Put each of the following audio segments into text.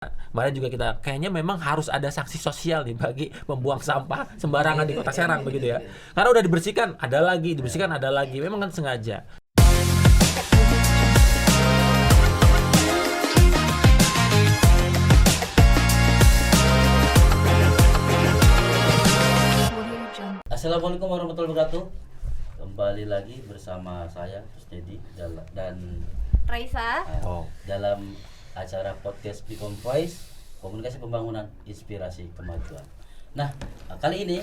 Kemarin juga kita kayaknya memang harus ada sanksi sosial nih bagi membuang sampah sembarangan di Kota Serang begitu ya. Karena udah dibersihkan, ada lagi, dibersihkan ada lagi. Memang kan sengaja. Assalamualaikum warahmatullahi wabarakatuh. Kembali lagi bersama saya Kusnedi dan Raisa dalam acara podcast Become Voice, komunikasi pembangunan inspirasi kemajuan. Nah, kali ini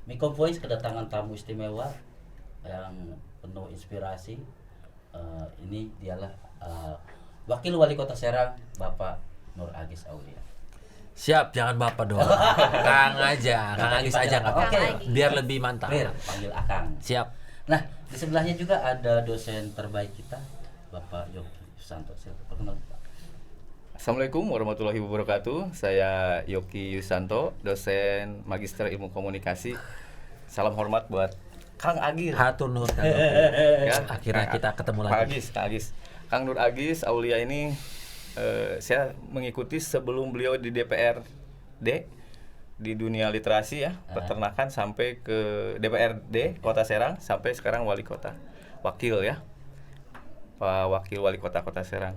Become Voice kedatangan tamu istimewa yang penuh inspirasi. Ini dialah Wakil Wali Kota Serang, Bapak Nur Agis Aulia. Siap, jangan Bapak doang. Kang aja, Kang Agis aja nggak apa-apa. Oke. Biar lebih mantap. Panggil Akang. Siap. Nah, di sebelahnya juga ada dosen terbaik kita, Bapak Yoki Yusanto. Perkenalkan, Pak. Assalamualaikum warahmatullahi wabarakatuh. Saya Yoki Yusanto, dosen Magister Ilmu Komunikasi. Salam hormat buat Kang Agis. Hatur nuhun Kang. Ya, Akhirnya kita ketemu Kang lagi. Agis. Kang Nur Agis Aulia ini saya mengikuti sebelum beliau di DPRD di dunia literasi ya, peternakan sampai ke DPRD Kota Serang sampai sekarang wali kota. Wakil ya. Pak Wakil Wali Kota Kota Serang.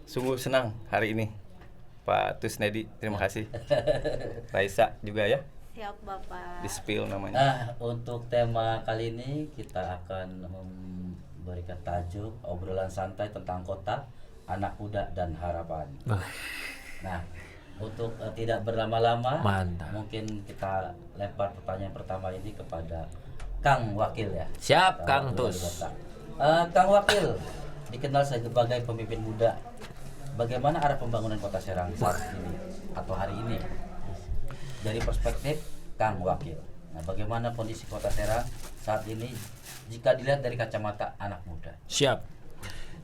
Sungguh senang hari ini Pak Tusnedi, terima kasih. Raisa juga ya, Siap Bapak. di spill namanya. Nah, untuk tema kali ini kita akan memberikan tajuk obrolan santai tentang kota, anak muda dan harapan. Nah, untuk tidak berlama-lama, Mantap. mungkin kita lempar pertanyaan pertama ini kepada Kang Wakil ya. Siap, Kang Wali Tus. Kota. Kang Wakil dikenal sebagai pemimpin muda. Bagaimana arah pembangunan Kota Serang saat ini atau hari ini? Dari perspektif Kang Wakil. Nah, bagaimana kondisi Kota Serang saat ini jika dilihat dari kacamata anak muda? Siap.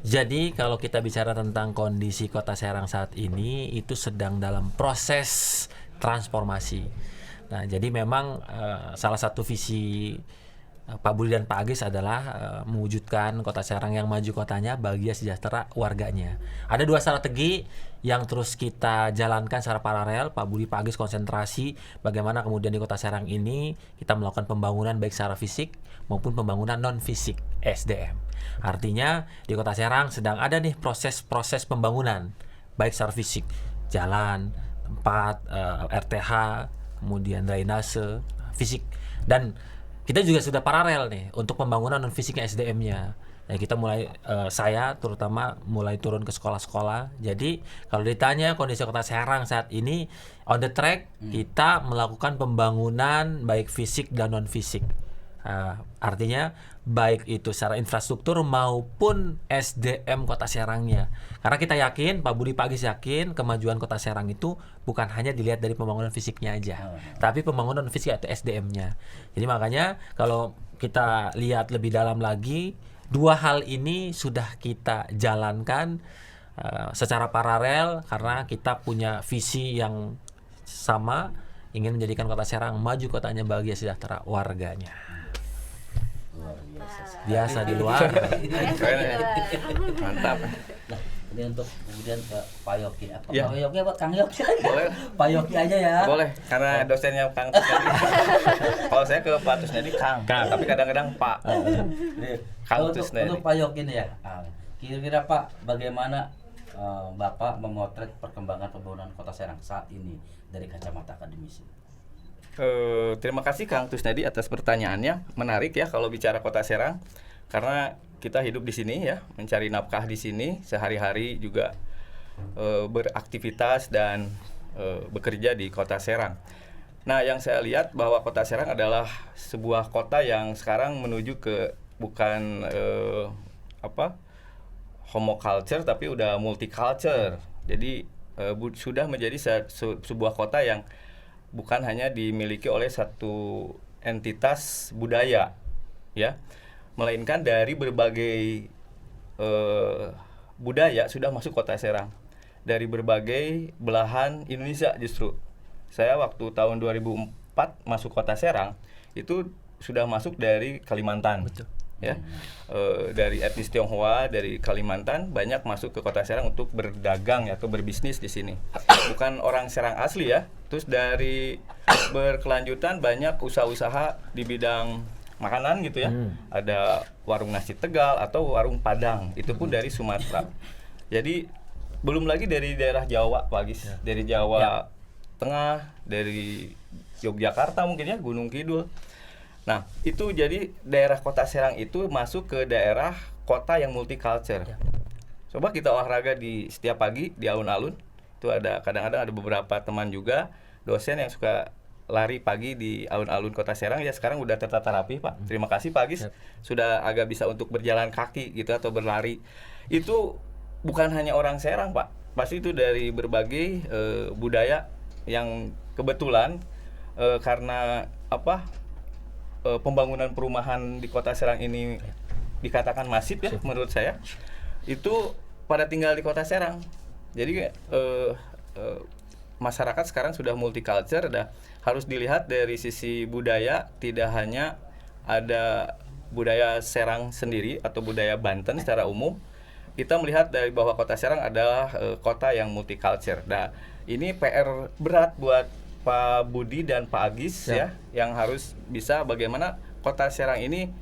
Jadi kalau kita bicara tentang kondisi Kota Serang saat ini itu sedang dalam proses transformasi. Nah, jadi memang salah satu visi Pak Budi dan Pak Agis adalah mewujudkan Kota Serang yang maju kotanya, bahagia sejahtera warganya. Ada dua strategi yang terus kita jalankan secara paralel. Pak Budi, Pak Agis konsentrasi bagaimana kemudian di Kota Serang ini kita melakukan pembangunan baik secara fisik maupun pembangunan non fisik SDM. Artinya di Kota Serang sedang ada nih proses-proses pembangunan baik secara fisik, jalan, tempat, RTH, kemudian drainase, fisik, dan kita juga sudah paralel nih untuk pembangunan non fisiknya SDM-nya. Nah, kita mulai saya terutama mulai turun ke sekolah-sekolah. Jadi kalau ditanya kondisi Kota Serang saat ini on the track, kita melakukan pembangunan baik fisik dan non fisik. Artinya baik itu secara infrastruktur maupun SDM Kota Serangnya. Karena kita yakin, Pak Budi, Pak Agis yakin kemajuan Kota Serang itu bukan hanya dilihat dari pembangunan fisiknya aja, tapi pembangunan fisik atau SDM-nya. Jadi makanya kalau kita lihat lebih dalam lagi, dua hal ini sudah kita jalankan secara paralel karena kita punya visi yang sama, ingin menjadikan Kota Serang maju kotanya, bahagia sejahtera warganya. Biasa di luar. Mantap. Nah, ini untuk kemudian ke Pak Yoki. Ya. Pak Yoki apa Kang Yoki? Boleh. Pak Yoki aja ya. Boleh, karena dosennya Kang Tusnedi. Kalau saya ke Pak Tusnedi Kang, tapi kadang-kadang Pak. Kang Tusnedi. Untuk Pak Yoki nih ya. Kira-kira Pak, bagaimana Bapak memotret perkembangan pembangunan Kota Serang saat ini dari kacamata akademisi? Terima kasih Kang Tusnedi atas pertanyaannya. Menarik ya kalau bicara Kota Serang, karena kita hidup di sini ya, mencari nafkah di sini, sehari-hari juga beraktivitas dan bekerja di Kota Serang. Nah, yang saya lihat bahwa Kota Serang adalah sebuah kota yang sekarang menuju ke bukan homoculture tapi udah multiculture. Jadi sudah menjadi sebuah kota yang bukan hanya dimiliki oleh satu entitas budaya ya, melainkan dari berbagai budaya sudah masuk Kota Serang dari berbagai belahan Indonesia. Justru saya waktu tahun 2004 masuk Kota Serang itu sudah masuk dari Kalimantan. Betul. ya. Dari etnis Tionghoa, dari Kalimantan banyak masuk ke Kota Serang untuk berdagang atau berbisnis di sini. Bukan orang Serang asli ya. Terus dari berkelanjutan banyak usaha-usaha di bidang makanan gitu ya. Ada warung nasi Tegal atau warung Padang. Itu pun dari Sumatera. Jadi belum lagi dari daerah Jawa, Pak Agis. Dari Jawa Tengah, dari Yogyakarta mungkin ya, Gunung Kidul. Nah, itu jadi daerah Kota Serang itu masuk ke daerah kota yang multicultural. Coba kita olahraga di setiap pagi di alun-alun. Itu ada kadang-kadang ada beberapa teman juga dosen yang suka lari pagi di alun-alun Kota Serang ya, sekarang udah tertata rapi, Pak. Terima kasih Pak Agis. Sudah agak bisa untuk berjalan kaki gitu atau berlari. Itu bukan hanya orang Serang, Pak. Pasti itu dari berbagai budaya yang kebetulan karena pembangunan perumahan di Kota Serang ini dikatakan masif ya menurut saya, itu pada tinggal di Kota Serang. Jadi masyarakat sekarang sudah multicultural, harus dilihat dari sisi budaya, tidak hanya ada budaya Serang sendiri atau budaya Banten secara umum. Kita melihat dari bahwa Kota Serang adalah kota yang multicultural. Nah, ini PR berat buat Pak Budi dan Pak Agis ya, yang harus bisa bagaimana Kota Serang ini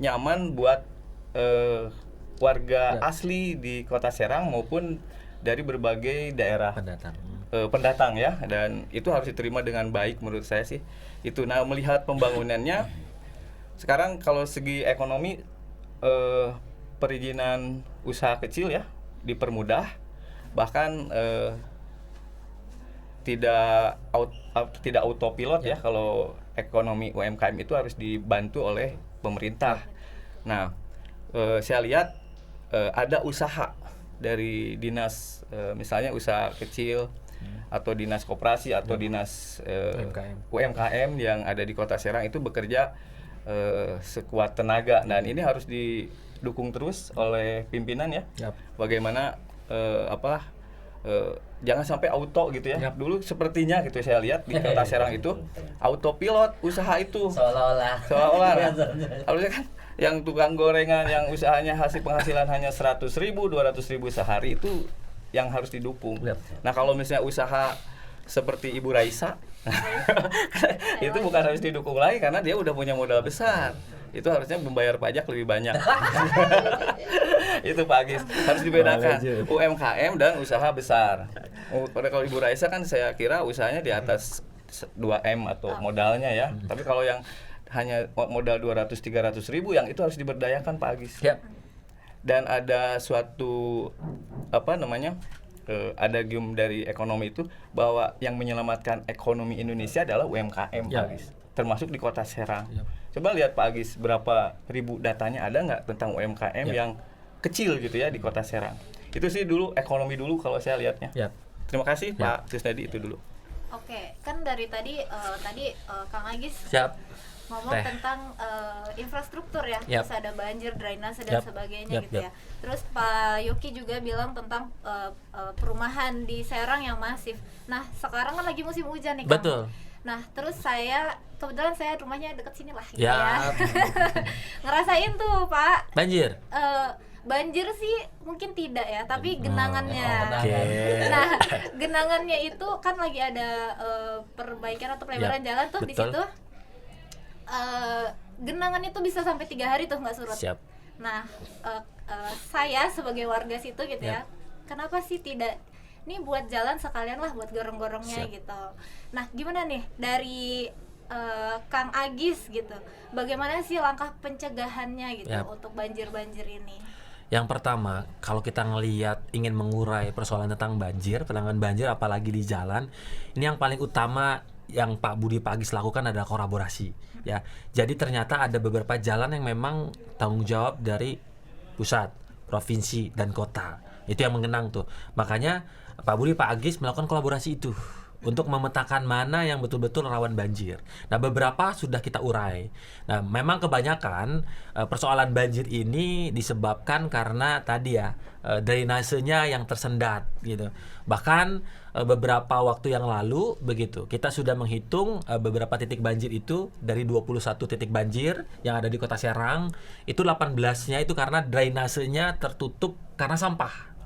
nyaman buat warga asli di Kota Serang maupun dari berbagai daerah pendatang ya, dan itu harus diterima dengan baik menurut saya sih. Itu nah, melihat pembangunannya sekarang kalau segi ekonomi perizinan usaha kecil ya dipermudah, bahkan tidak autopilot ya, kalau ekonomi UMKM itu harus dibantu oleh pemerintah. Nah, saya lihat ada usaha dari dinas misalnya usaha kecil atau dinas koperasi atau dinas UMKM yang ada di Kota Serang itu bekerja sekuat tenaga, dan ini harus didukung terus oleh pimpinan ya. Bagaimana jangan sampai auto gitu ya. Dulu sepertinya gitu saya lihat di Kota Serang itu autopilot usaha itu seolah-olah harusnya kan yang tukang gorengan yang usahanya hasil penghasilan hanya 100.000, 200.000 sehari itu yang harus didukung. Nah, kalau misalnya usaha seperti Ibu Raisa itu bukan harus didukung lagi karena dia udah punya modal besar. Itu harusnya membayar pajak lebih banyak. Itu Pak Agis, harus dibedakan UMKM dan usaha besar. Kalau Ibu Raisa kan saya kira usahanya di atas 2M atau modalnya ya. Tapi kalau yang hanya modal 200-300 ribu, yang itu harus diberdayakan Pak Agis. Dan ada suatu adagium dari ekonomi itu bahwa yang menyelamatkan ekonomi Indonesia adalah UMKM Pak Agis, termasuk di Kota Serang. Coba lihat Pak Agis, berapa ribu datanya ada nggak tentang UMKM yang kecil gitu ya di Kota Serang. Itu sih dulu ekonomi dulu kalau saya lihatnya. Terima kasih Pak Kusnadi, itu dulu. Oke, kan dari tadi Kang Agis ngomong tentang infrastruktur ya, terus ada banjir, drainase dan sebagainya gitu ya. Terus Pak Yoki juga bilang tentang perumahan di Serang yang masif. Nah, sekarang kan lagi musim hujan nih Kang. Betul. Nah, terus kebetulan saya rumahnya deket sini lah gitu ya. Ngerasain tuh Pak Banjir? Banjir sih mungkin tidak ya, tapi genangannya. Nah, genangannya itu kan lagi ada perbaikan atau pelebaran jalan tuh. Betul. Di situ genangan itu bisa sampai 3 hari tuh nggak surut. Nah, saya sebagai warga situ gitu ya, kenapa sih tidak ini buat jalan sekalian lah buat gorong-gorongnya gitu. Nah, gimana nih dari Kang Agis gitu, bagaimana sih langkah pencegahannya gitu untuk banjir-banjir ini? Yang pertama, kalau kita ngelihat ingin mengurai persoalan tentang banjir, penanganan banjir apalagi di jalan, ini yang paling utama yang Pak Budi Pak Agis lakukan adalah kolaborasi ya. Jadi ternyata ada beberapa jalan yang memang tanggung jawab dari pusat, provinsi dan kota. Itu yang mengenang tuh. Makanya Pak Budi Pak Agis melakukan kolaborasi itu untuk memetakan mana yang betul-betul rawan banjir. Nah, beberapa sudah kita urai. Nah, memang kebanyakan persoalan banjir ini disebabkan karena tadi ya drainasenya yang tersendat gitu. Bahkan beberapa waktu yang lalu begitu kita sudah menghitung beberapa titik banjir itu dari 21 titik banjir yang ada di Kota Serang, itu 18-nya itu karena drainasenya tertutup karena sampah.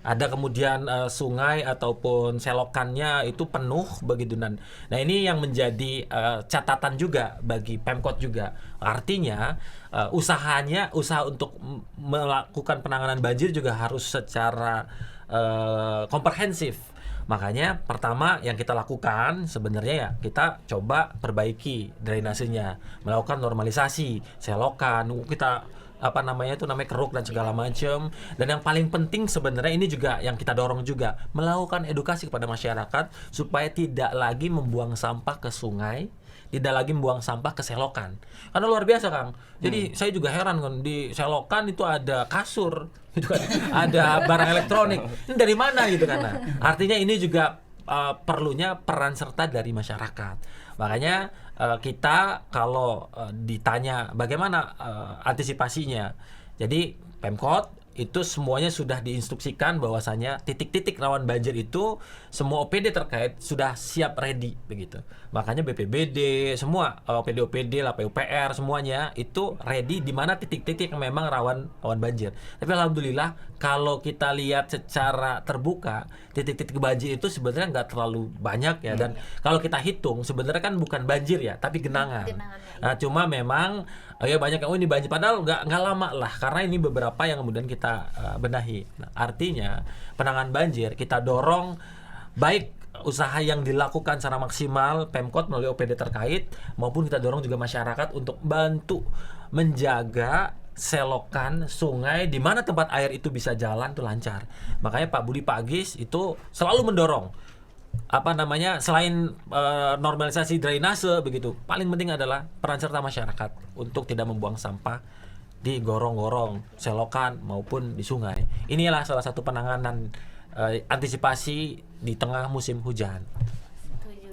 Ada kemudian sungai ataupun selokannya itu penuh begitu. Nah ini yang menjadi catatan juga bagi Pemkot juga. Artinya usaha untuk melakukan penanganan banjir juga harus secara komprehensif. Makanya pertama yang kita lakukan sebenarnya ya kita coba perbaiki drainasenya, melakukan normalisasi selokan, kita namanya keruk dan segala macam. Dan yang paling penting sebenarnya ini juga yang kita dorong juga, melakukan edukasi kepada masyarakat supaya tidak lagi membuang sampah ke sungai, tidak lagi membuang sampah ke selokan. Karena luar biasa, Kang. Jadi saya juga heran kan, di selokan itu ada kasur, gitu kan, ada barang elektronik. Ini dari mana gitu kan? Nah, artinya ini juga perlunya peran serta dari masyarakat. Makanya kita kalau ditanya bagaimana antisipasinya, jadi Pemkot itu semuanya sudah diinstruksikan bahwasanya titik-titik rawan banjir itu semua OPD terkait sudah siap ready begitu. Makanya BPBD semua OPD lah PUPR semuanya itu ready di mana titik-titik yang memang rawan banjir. Tapi alhamdulillah kalau kita lihat secara terbuka titik-titik banjir itu sebenarnya nggak terlalu banyak ya, dan kalau kita hitung sebenarnya kan bukan banjir ya tapi genangan. Nah, cuma memang ya banyak yang ini banjir padahal nggak lama lah karena ini beberapa yang kemudian kita benahi. Nah, artinya penanganan banjir kita dorong baik usaha yang dilakukan secara maksimal Pemkot melalui OPD terkait maupun kita dorong juga masyarakat untuk bantu menjaga selokan sungai di mana tempat air itu bisa jalan tuh lancar. Makanya Pak Budi Pak Agis itu selalu mendorong selain normalisasi drainase begitu, paling penting adalah peran serta masyarakat untuk tidak membuang sampah di gorong-gorong selokan maupun di sungai. Inilah salah satu penanganan antisipasi di tengah musim hujan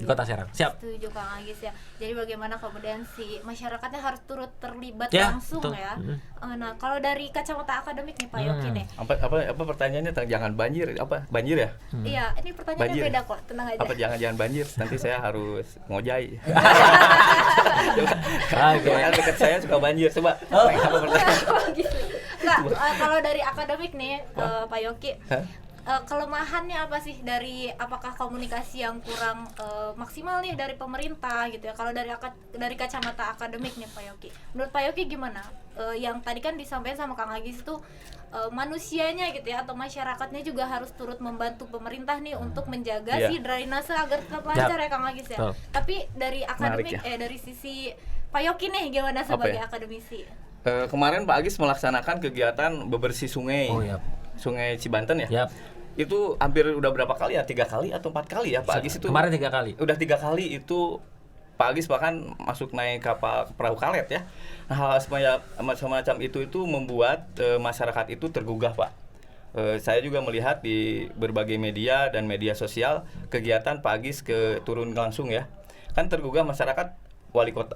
di Kota Serang. Siap. Setuju Kang Agis ya. Jadi bagaimana kemudian si masyarakatnya harus turut terlibat ya, langsung betul. Ya. Nah, kalau dari kacamata akademik nih Pak Yoki nih. Apa pertanyaannya tentang jangan banjir? Apa banjir ya? Iya, ini pertanyaannya banjir. Beda kok, tenang aja. Apa jangan banjir? Nanti saya harus ngojai. Oke. Dekat saya suka banjir. Coba. Apa pertanyaan? Nggak, kalau dari akademik nih Pak Yoki. Kelemahannya apa sih apakah komunikasi yang kurang maksimal nih dari pemerintah gitu ya? Kalau dari kacamata akademik nih Pak Yoki, menurut Pak Yoki gimana? Yang tadi kan disampaikan sama Kang Agis itu manusianya gitu ya atau masyarakatnya juga harus turut membantu pemerintah nih untuk menjaga si drainase agar tetap lancar ya Kang Agis ya. Tapi dari akademik dari sisi Pak Yoki nih gimana sebagai akademisi? Kemarin Pak Agis melaksanakan kegiatan bebersih sungai. Sungai Cibanten ya. Itu hampir udah berapa kali ya? 3 kali atau 4 kali ya Pak Agis itu? Kemarin 3 kali. Udah 3 kali itu Pak Agis bahkan masuk naik kapal perahu karet ya. Nah, hal semacam itu membuat masyarakat itu tergugah Pak. Saya juga melihat di berbagai media dan media sosial kegiatan Pak Agis turun langsung ya. Kan tergugah masyarakat,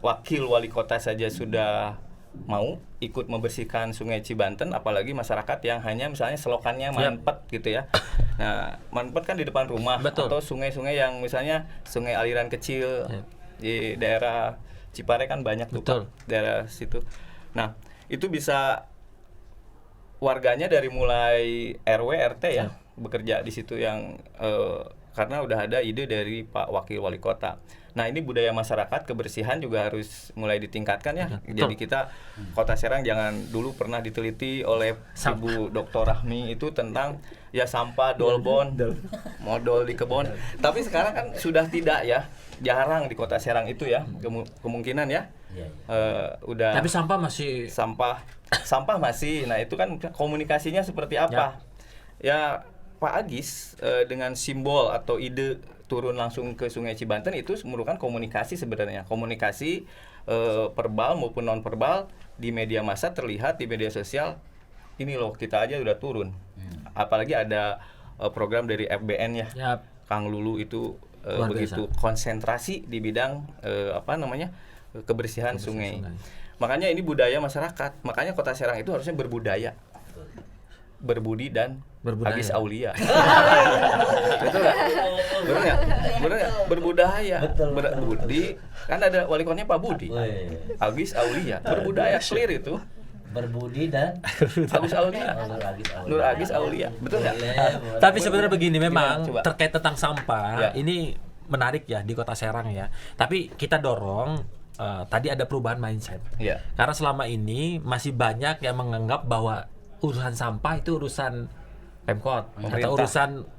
wakil wali kota saja sudah mau ikut membersihkan Sungai Cibanten, apalagi masyarakat yang hanya misalnya selokannya mampet gitu ya. Nah, mampet kan di depan rumah. Betul. Atau sungai-sungai yang misalnya sungai aliran kecil di daerah Cipare kan banyak tuh Pak, daerah situ. Nah, itu bisa warganya dari mulai RW RT ya bekerja di situ yang karena udah ada ide dari Pak Wakil Wali Kota. Nah, ini budaya masyarakat kebersihan juga harus mulai ditingkatkan ya. Jadi kita Kota Serang jangan dulu pernah diteliti oleh Ibu Dr. Rahmi itu tentang ya sampah dolbon, modal di kebun. Tapi sekarang kan sudah tidak ya, jarang di Kota Serang itu ya kemungkinan ya. Udah. Tapi sampah masih. Sampah masih. Nah, itu kan komunikasinya seperti apa? Ya Pak Agis dengan simbol atau ide turun langsung ke Sungai Cibanten itu merupakan komunikasi sebenarnya. Komunikasi verbal maupun non verbal di media massa terlihat di media sosial. Ini loh kita aja udah turun. Apalagi ada program dari FBN ya. Kang Lulu itu Luar begitu konsentrasi di bidang kebersihan sungai. Makanya ini budaya masyarakat. Makanya Kota Serang itu harusnya berbudaya, berbudi dan Agis Aulia. Betul nggak? Benar nggak? Benar nggak? Berbudaya, berbudi. Kan ada wali kotanya Pak Budi. Agis Aulia, berbudaya, clear itu. Berbudi dan Agis Aulia. Nur Agis Aulia. Betul nggak? Tapi sebenarnya begini, memang Coba. terkait tentang sampah ini menarik ya di Kota Serang ya. Tapi kita dorong tadi ada perubahan mindset. Iya. Karena selama ini masih banyak yang menganggap bahwa urusan sampah itu urusan Pemkot atau urusan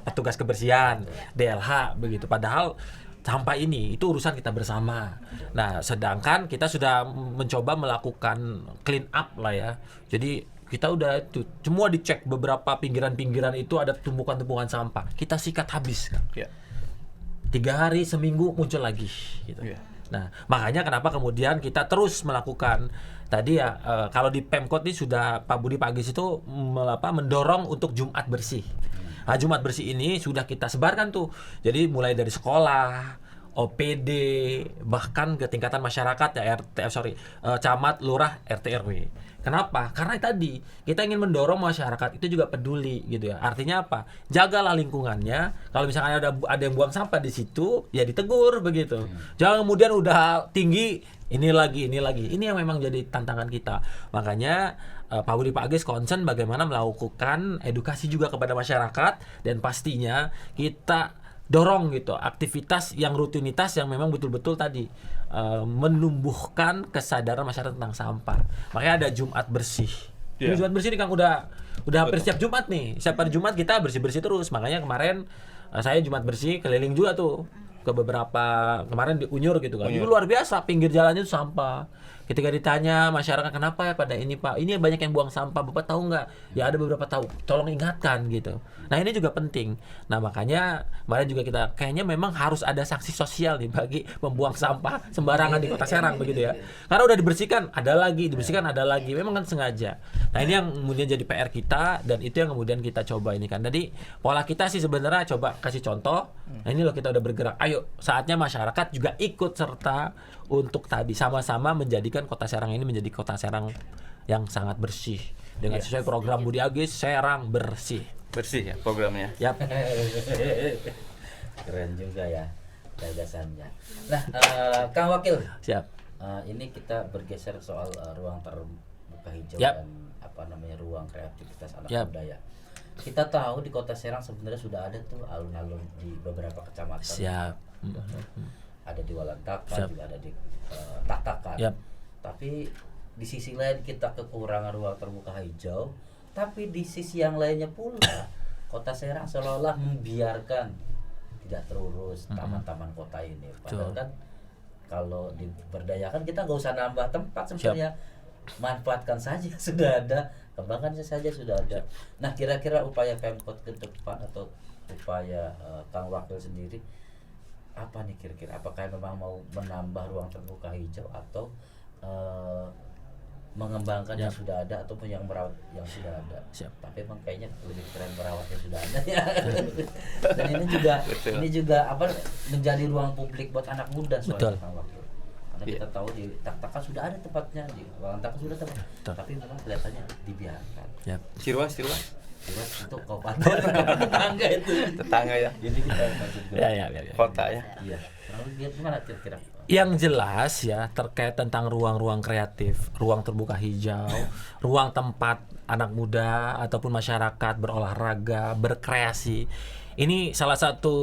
petugas kebersihan, DLH begitu. Padahal sampah ini itu urusan kita bersama. Nah, sedangkan kita sudah mencoba melakukan clean up lah ya. Jadi kita udah itu semua dicek, beberapa pinggiran-pinggiran itu ada tumpukan-tumpukan sampah. Kita sikat habis kan. Iya. 3 hari seminggu muncul lagi gitu. Iya. Nah, makanya kenapa kemudian kita terus melakukan tadi ya kalau di Pemkot ini sudah Pak Budi Pak Agis itu mendorong untuk Jumat bersih. Nah, Jumat bersih ini sudah kita sebarkan tuh. Jadi mulai dari sekolah, OPD, bahkan ke tingkatan masyarakat ya camat, lurah, RT RW. Kenapa? Karena tadi kita ingin mendorong masyarakat itu juga peduli gitu ya. Artinya apa? Jagalah lingkungannya. Kalau misalkan ada yang buang sampah di situ, ya ditegur begitu. Jangan kemudian udah tinggi ini lagi. Ini yang memang jadi tantangan kita. Makanya Pak Budi Pak Agis concern bagaimana melakukan edukasi juga kepada masyarakat, dan pastinya kita dorong gitu aktivitas yang rutinitas yang memang betul-betul tadi menumbuhkan kesadaran masyarakat tentang sampah. Makanya ada Jumat bersih. Ini Jumat bersih ini Kang udah hampir setiap Jumat nih. Setiap hari Jumat kita bersih-bersih terus. Makanya kemarin saya Jumat bersih keliling juga tuh ke beberapa, kemarin di Unyur gitu kan. Itu luar biasa, pinggir jalannya itu sampah. Ketika ditanya masyarakat kenapa ya pada ini Pak, ini banyak yang buang sampah, Bapak tahu nggak? Ya ada beberapa tahu, tolong ingatkan gitu. Nah ini juga penting. Nah makanya kemarin juga kita kayaknya memang harus ada sanksi sosial nih bagi membuang sampah sembarangan di Kota Serang begitu ya. Karena udah dibersihkan, ada lagi, memang kan sengaja. Nah ini yang kemudian jadi PR kita, dan itu yang kemudian kita coba ini kan. Jadi pola kita sih sebenarnya coba kasih contoh. Nah ini loh kita udah bergerak. Ayo saatnya masyarakat juga ikut serta untuk tadi sama-sama menjadikan Kota Serang ini menjadi Kota Serang yang sangat bersih dengan sesuai program Budi Agis Serang Bersih. Bersih ya programnya. Yap. Keren juga ya gagasannya. Nah, Kang Wakil. Siap. Ini kita bergeser soal ruang terbuka hijau Yap. dan ruang kreativitas anak Yap. muda ya. Kita tahu di Kota Serang sebenarnya sudah ada tuh alun-alun di beberapa kecamatan. Siap. Ada di Walantakan, Siap. juga ada di Tatakan. Yap. Tapi di sisi lain kita kekurangan ruang terbuka hijau, tapi di sisi yang lainnya pula Kota Serang seolah-olah membiarkan tidak terurus taman-taman kota ini. Padahal kan kalau diberdayakan kita nggak usah nambah tempat sebenarnya. Manfaatkan saja sudah ada, kembangkan saja sudah ada. Nah, kira-kira upaya Pemkot ke depan atau upaya Kang Wakil sendiri apa nih kira-kira? Apakah memang mau menambah ruang terbuka hijau atau mengembangkan yang sudah ada ataupun yang merawat yang sudah ada? Siap. Tapi emang kayaknya lebih keren merawat yang sudah ada ya. Dan ini juga menjadi ruang publik buat anak muda soalnya Kang Wakil. Karena kita tahu di Tatakan sudah ada tempatnya, di Walantakan sudah tempat, tapi memang kelihatannya dibiarkan. Yap. Ciruas itu kabupaten tetangga itu. Tetangga ya. Jadi kita masuk ke Ya. Kota ya. Iya. Lalu lihat gimana kira-kira? Yang jelas ya terkait tentang ruang-ruang kreatif, ruang terbuka hijau, ruang tempat anak muda ataupun masyarakat berolahraga, berkreasi. Ini salah satu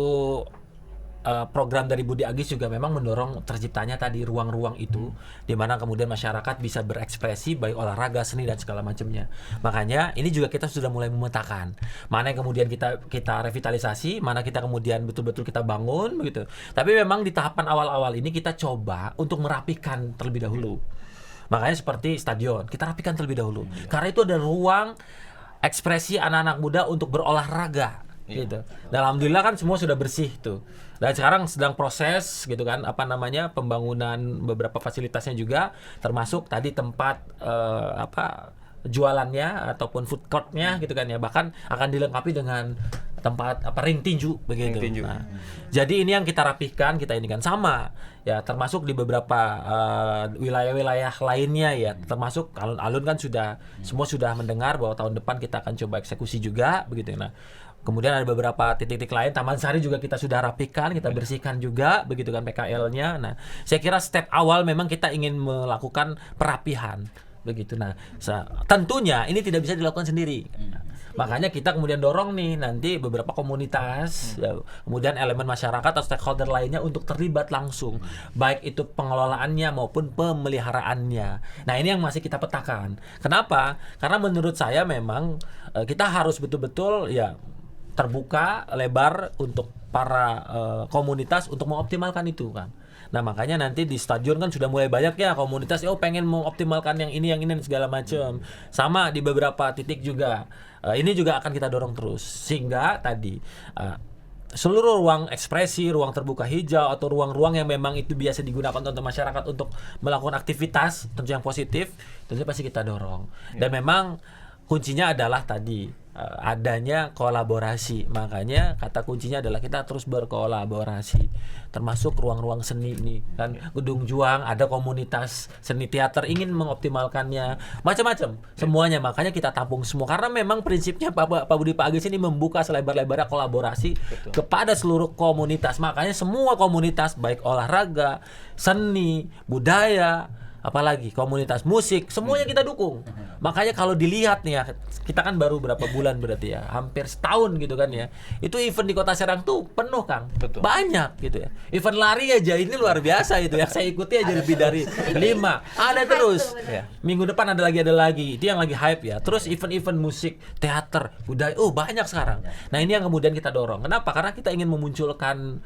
program dari Budi Agis juga memang mendorong terciptanya tadi ruang-ruang itu, di mana kemudian masyarakat bisa berekspresi baik olahraga, seni dan segala macamnya. Makanya ini juga kita sudah mulai memetakan mana yang kemudian kita revitalisasi, mana kita kemudian betul-betul kita bangun begitu. Tapi memang di tahapan awal-awal ini kita coba untuk merapikan terlebih dahulu. Makanya seperti stadion, kita rapikan terlebih dahulu. Karena itu ada ruang ekspresi anak-anak muda untuk berolahraga gitu. Dan alhamdulillah kan semua sudah bersih tuh. Dan sekarang sedang proses gitu kan pembangunan beberapa fasilitasnya juga, termasuk tadi tempat jualannya ataupun food courtnya gitu kan ya, bahkan akan dilengkapi dengan tempat ring tinju begitu. Ring tinju. Nah, jadi ini yang kita rapihkan, kita ini kan sama ya, termasuk di beberapa wilayah-wilayah lainnya ya, termasuk alun-alun kan semua sudah mendengar bahwa tahun depan kita akan coba eksekusi juga begitu. Nah, kemudian ada beberapa titik-titik lain, Taman Sari juga kita sudah rapihkan, kita bersihkan juga begitu kan PKL-nya. Nah, saya kira step awal memang kita ingin melakukan perapihan begitu. Nah, tentunya ini tidak bisa dilakukan sendiri. Makanya kita kemudian dorong nih nanti beberapa komunitas, ya, kemudian elemen masyarakat atau stakeholder lainnya untuk terlibat langsung, baik itu pengelolaannya maupun pemeliharaannya. Nah, ini yang masih kita petakan. Kenapa? Karena menurut saya memang kita harus betul-betul ya terbuka lebar untuk para komunitas untuk mengoptimalkan itu kan. Nah, makanya nanti di stadion kan sudah mulai banyak ya komunitas pengen mengoptimalkan yang ini dan segala macam. Sama di beberapa titik juga. Ini juga akan kita dorong terus sehingga tadi seluruh ruang ekspresi, ruang terbuka hijau atau ruang-ruang yang memang itu biasa digunakan untuk masyarakat untuk melakukan aktivitas tentu yang positif, tentunya pasti kita dorong. Dan memang kuncinya adalah tadi adanya kolaborasi. Makanya kata kuncinya adalah kita terus berkolaborasi, termasuk ruang-ruang seni nih kan. Gedung Juang ada komunitas seni teater ingin mengoptimalkannya, macam-macam semuanya. Makanya kita tampung semua karena memang prinsipnya Pak Budi, Pak Agis ini membuka selebar-lebarnya kolaborasi kepada seluruh komunitas. Makanya semua komunitas baik olahraga, seni, budaya, apalagi komunitas musik, semuanya kita dukung. Makanya kalau dilihat nih ya, kita kan baru berapa bulan berarti ya, hampir setahun gitu kan ya. Itu event di Kota Serang tuh penuh, Kang. Betul. Banyak gitu ya. Event lari aja ini luar biasa itu ya. Saya ikuti aja lebih dari 5. Ada terus. Ya. Minggu depan ada lagi. Itu yang lagi hype ya. Terus event-event musik, teater, budaya, banyak sekarang. Nah, ini yang kemudian kita dorong. Kenapa? Karena kita ingin memunculkan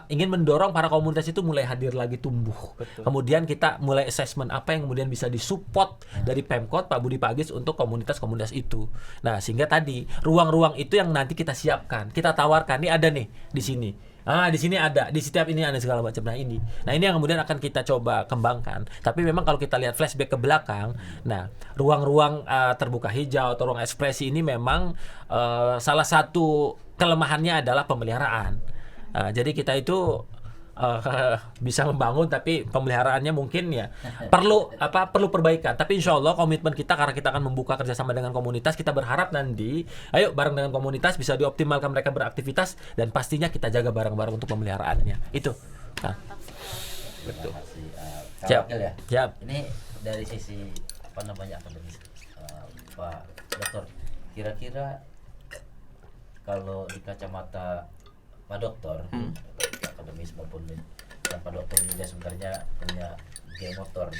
ingin mendorong para komunitas itu mulai hadir lagi, tumbuh. Betul. Kemudian kita mulai assessment apa yang kemudian bisa disupport dari Pemkot, Pak Budi, Pak Agis untuk komunitas-komunitas itu. Nah, sehingga tadi ruang-ruang itu yang nanti kita siapkan, kita tawarkan. Ini ada nih di sini. Di sini ada, di setiap ini ada segala macam. Nah, ini yang kemudian akan kita coba kembangkan. Tapi memang kalau kita lihat flashback ke belakang, nah ruang-ruang terbuka hijau atau ruang ekspresi ini memang salah satu kelemahannya adalah pemeliharaan. Jadi kita itu bisa membangun tapi pemeliharaannya mungkin ya perlu perbaikan. Tapi insya Allah komitmen kita karena kita akan membuka kerjasama dengan komunitas, kita berharap nanti ayo bareng dengan komunitas bisa dioptimalkan mereka beraktivitas dan pastinya kita jaga bareng-bareng untuk pemeliharaannya itu. Betul. Siap. Ya. Siap. Ini dari sisi akademis, Pak Dokter, kira-kira kalau di kacamata Pak Dokter, akademis maupun dan Pak Dokter juga sebenarnya punya game motor.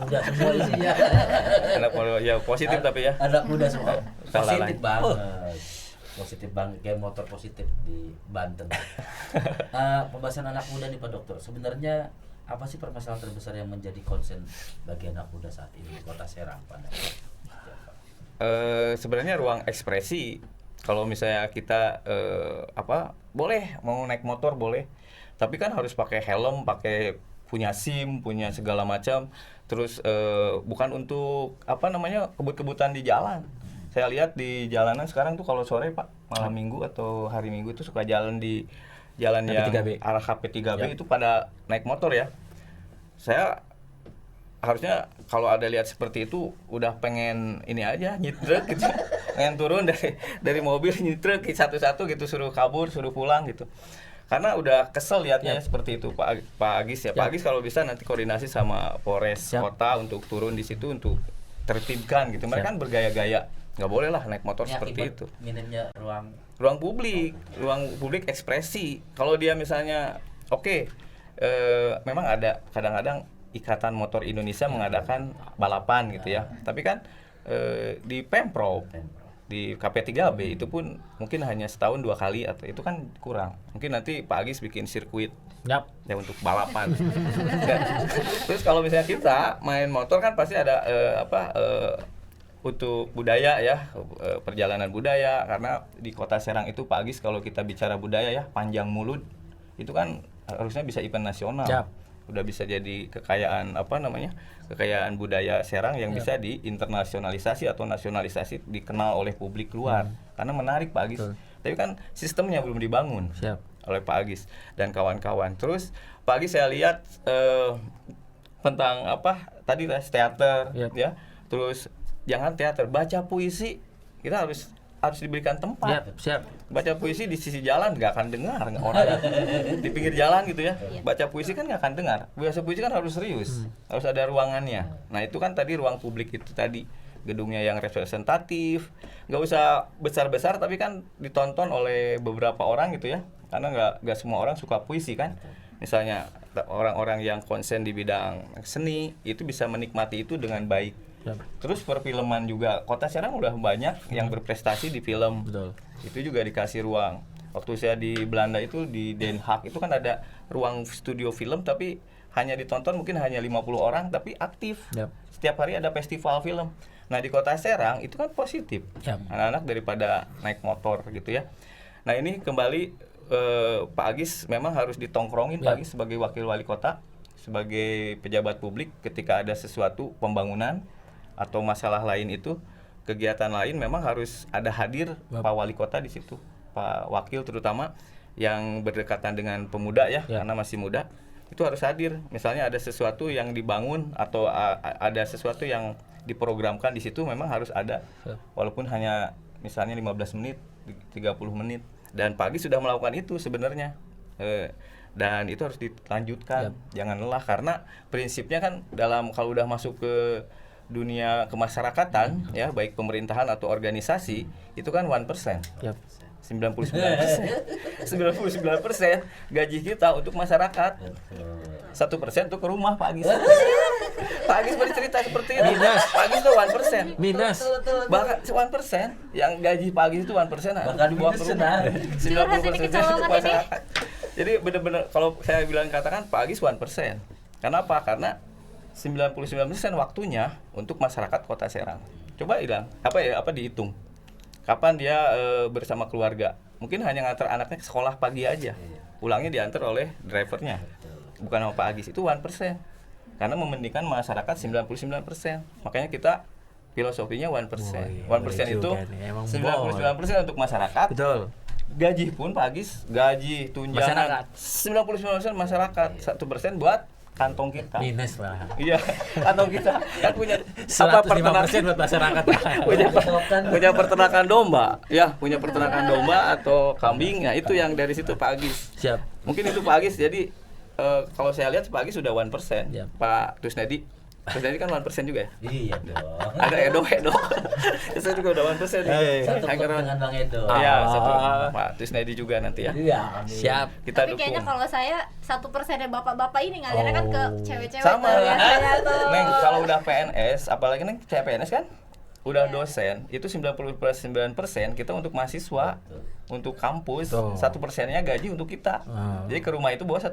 Udah semua isinya. Anak ya positif tapi ya. Anak muda semua. Salah Positif lain. banget. Positif banget, game motor positif di Banten. Pembahasan anak muda nih Pak Dokter. Sebenarnya apa sih permasalahan terbesar yang menjadi concern bagi anak muda saat ini di Kota Serang, Pak? Sebenarnya ruang ekspresi. Kalau misalnya kita boleh mau naik motor boleh, tapi kan harus pakai helm, pakai punya SIM, punya segala macam. Terus bukan untuk kebut-kebutan di jalan. Saya lihat di jalanan sekarang tuh kalau sore Pak, malam minggu atau hari Minggu itu suka jalan di jalan yang arah KP3B itu pada naik motor ya. Saya harusnya kalau ada lihat seperti itu udah pengen ini aja nyitrek gitu. Pengen turun dari mobil nyitrek satu-satu gitu, suruh kabur, suruh pulang gitu. Karena udah kesel lihatnya seperti itu Pak Agis ya. Pak Agis kalau bisa nanti koordinasi sama Polres Kota untuk turun di situ untuk tertibkan gitu. Mereka kan bergaya-gaya. Nggak boleh lah naik motor seperti itu. Minimnya ruang publik ekspresi. Kalau dia misalnya memang ada kadang-kadang Ikatan Motor Indonesia mengadakan balapan gitu ya. Tapi kan di Pemprov, di KP3B itu pun mungkin hanya setahun 2 kali atau itu kan kurang. Mungkin nanti Pak Agis bikin sirkuit ya untuk balapan. Terus kalau misalnya kita main motor kan pasti ada untuk budaya ya, perjalanan budaya, karena di Kota Serang itu Pak Agis kalau kita bicara budaya ya, panjang mulut itu kan harusnya bisa event nasional. udah bisa jadi kekayaan kekayaan budaya Serang yang bisa diinternsionalisasi atau nasionalisasi, dikenal oleh publik luar. Karena menarik Pak Agis. Tapi kan sistemnya belum dibangun oleh Pak Agis dan kawan-kawan. Terus Pak Agis saya lihat tentang tadi teater ya. Terus jangan teater, baca puisi kita harus diberikan tempat. Baca puisi di sisi jalan nggak akan dengar orang di pinggir jalan gitu ya. Baca puisi kan nggak akan dengar. Baca puisi kan harus serius, harus ada ruangannya. Nah itu kan tadi ruang publik itu tadi, gedungnya yang representatif, nggak usah besar-besar tapi kan ditonton oleh beberapa orang gitu ya. Karena nggak semua orang suka puisi kan. Misalnya orang-orang yang konsen di bidang seni itu bisa menikmati itu dengan baik. Terus perfilman juga, Kota Serang udah banyak yang berprestasi di film. Betul. Itu juga dikasih ruang. Waktu saya di Belanda itu di Den Haag itu kan ada ruang studio film tapi hanya ditonton mungkin hanya 50 orang tapi aktif. Setiap hari ada festival film. Nah di Kota Serang itu kan positif. Anak-anak daripada naik motor gitu ya. Nah ini kembali Pak Agis memang harus ditongkrongin Pak Agis sebagai wakil wali kota, sebagai pejabat publik ketika ada sesuatu pembangunan atau masalah lain itu, kegiatan lain memang harus ada hadir Pak Wali Kota di situ, Pak Wakil terutama yang berdekatan dengan pemuda ya, karena masih muda, itu harus hadir. Misalnya ada sesuatu yang dibangun atau ada sesuatu yang diprogramkan di situ memang harus ada, walaupun hanya misalnya 15 menit, 30 menit. Dan Pak Agis sudah melakukan itu sebenarnya. Dan itu harus dilanjutkan, jangan lelah, karena prinsipnya kan dalam kalau udah masuk ke dunia kemasyarakatan ya, baik pemerintahan atau organisasi, itu kan 1%. 99% gaji kita untuk masyarakat. 1% untuk ke rumah Pak Agis. Pak Agis bercerita seperti itu. Pak Agis itu 1%. Minus. Bahkan 1% yang gaji Pak Agis itu 1%. Bahkan dibawa ke rumah. 90% untuk masyarakat. Jadi benar-benar kalau saya bilang katakan Pak Agis 1%. Kenapa? Karena 99% waktunya untuk masyarakat Kota Serang. Coba bilang, dihitung. Kapan dia bersama keluarga? Mungkin hanya ngantar anaknya ke sekolah pagi aja. Pulangnya diantar oleh drivernya. Bukan sama Pak Agis, itu 1%. Karena mementingkan masyarakat 99%. Makanya kita filosofinya 1%. 1% itu 99% untuk masyarakat. Betul. Gaji pun Pak Agis, gaji tunjangan 99% masyarakat. 1% buat kantong kita. Minus lah. Iya, kantong kita kan punya 105% buat masyarakat. punya peternakan domba, ya, punya peternakan domba atau kambing, ya itu yang dari situ Pak Agis. Siap. Mungkin itu Pak Agis. Jadi kalau saya lihat Pak Agis sudah 1%. Pak Tusnedi kan 1% juga ya? Iya dong. Ada Edo. Saya juga udah 1% nih. Satu klub dengan Bang Edo. Iya, satu. Pak Tusnedi juga nanti ya. Iya. Siap. Kita Tapi dukung. kayaknya kalau saya 1% bapak-bapak ini ngalirnya kan ke cewek-cewek Sama. tuh biasanya tuh. Neng, kalau udah PNS, apalagi Neng CPNS kan? Udah dosen, itu 99% kita untuk mahasiswa, untuk kampus, 1%-nya gaji untuk kita. Jadi ke rumah itu bawa 1%.